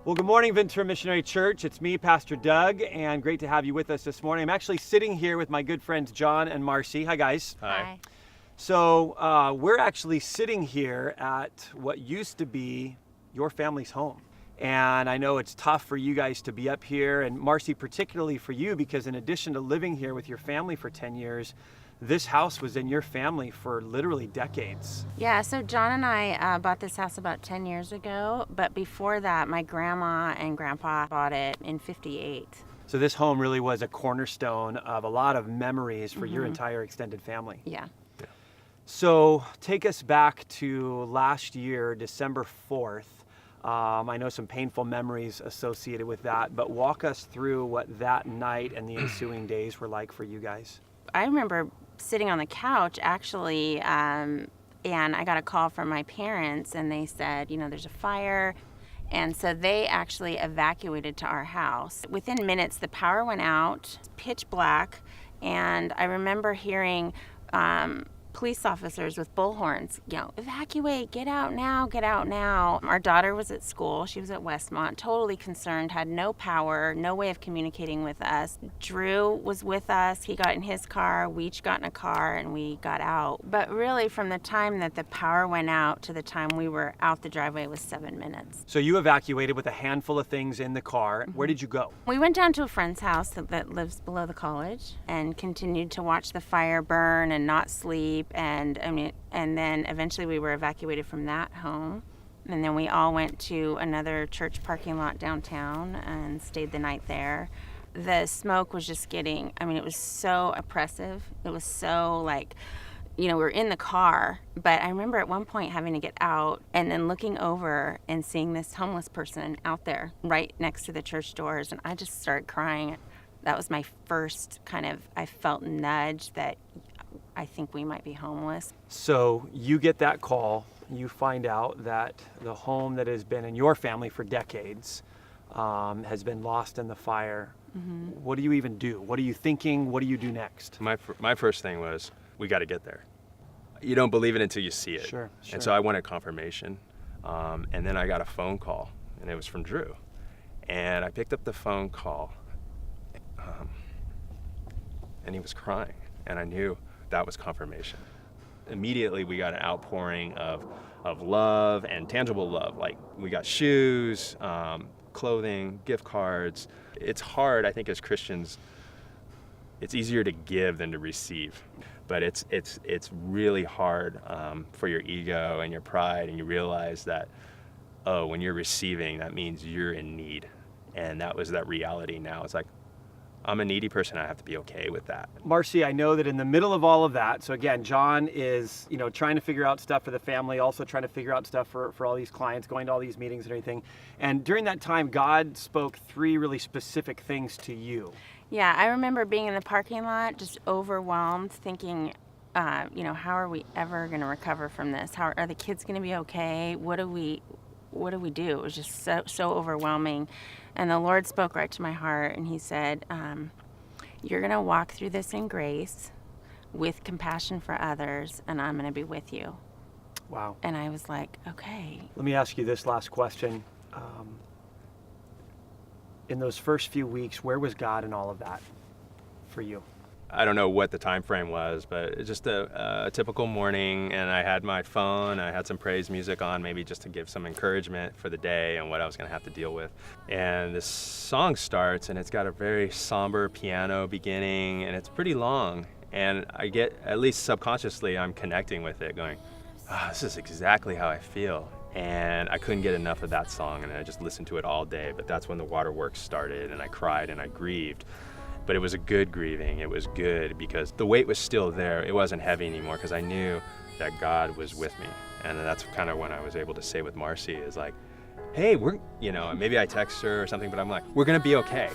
Well, good morning, Ventura Missionary Church. It's me, Pastor Doug, and great to have you with us this morning. I'm actually sitting here with my good friends John and Marci. Hi, guys. Hi. So we're actually sitting here at what used to be your family's home. And I know it's tough for you guys to be up here, and Marci, particularly for you, because in addition to living here with your family for 10 years, this house was in your family for literally decades. Yeah, so John and I bought this house about 10 years ago, but before that, my grandma and grandpa bought it in 58. So this home really was a cornerstone of a lot of memories for your entire extended family. Yeah. So take us back to last year, December 4th. I know some painful memories associated with that, but walk us through what that night and the ensuing days were like for you guys. I remember sitting on the couch, actually, and I got a call from my parents, and they said, there's a fire. And so they actually evacuated to our house. Within minutes, the power went out, pitch black, and I remember hearing police officers with bullhorns, evacuate, get out now, get out now. Our daughter was at school. She was at Westmont, totally concerned, had no power, no way of communicating with us. Drew was with us. He got in his car. We each got in a car, and we got out. But really, from the time that the power went out to the time we were out the driveway was 7 minutes. So you evacuated with a handful of things in the car. Where did you go? We went down to a friend's house that lives below the college and continued to watch the fire burn and not sleep. And then eventually we were evacuated from that home. And then we all went to another church parking lot downtown and stayed the night there. The smoke was just it was so oppressive. It was so we were in the car, but I remember at one point having to get out and then looking over and seeing this homeless person out there right next to the church doors. And I just started crying. That was my first I felt nudge that I think we might be homeless. So you get that call. You find out that the home that has been in your family for decades has been lost in the fire. What do you even do? What are you thinking? What do you do next? My first thing was, we got to get there. You don't believe it until you see it. Sure. And so I wanted confirmation. And then I got a phone call, and it was from Drew. And I picked up the phone call, and he was crying. And I knew that was confirmation. Immediately, we got an outpouring of love and tangible love. Like, we got shoes, clothing, gift cards. It's hard, I think, as Christians. It's easier to give than to receive, but it's really hard for your ego and your pride, and you realize that, when you're receiving, that means you're in need, and that was that reality. Now it's like, I'm a needy person. I have to be okay with that. Marci, I know that in the middle of all of that, so again, John is, trying to figure out stuff for the family, also trying to figure out stuff for all these clients, going to all these meetings and everything. And during that time, God spoke 3 really specific things to you. Yeah, I remember being in the parking lot, just overwhelmed, thinking, how are we ever going to recover from this? How are the kids going to be okay? What do we do? It was just so overwhelming. And the Lord spoke right to my heart, and he said, you're going to walk through this in grace with compassion for others, and I'm going to be with you. Wow. And I was like, okay. Let me ask you this last question. In those first few weeks, where was God in all of that for you? I don't know what the time frame was, but it's just a typical morning, and I had my phone, I had some praise music on, maybe just to give some encouragement for the day and what I was going to have to deal with. And this song starts, and it's got a very somber piano beginning, and it's pretty long. And I get, at least subconsciously, I'm connecting with it, going, this is exactly how I feel. And I couldn't get enough of that song, and I just listened to it all day. But that's when the waterworks started, and I cried and I grieved. But it was a good grieving. It was good because the weight was still there. It wasn't heavy anymore because I knew that God was with me. And that's kind of when I was able to say with Marci is like, hey, maybe I text her or something, but I'm like, we're going to be okay.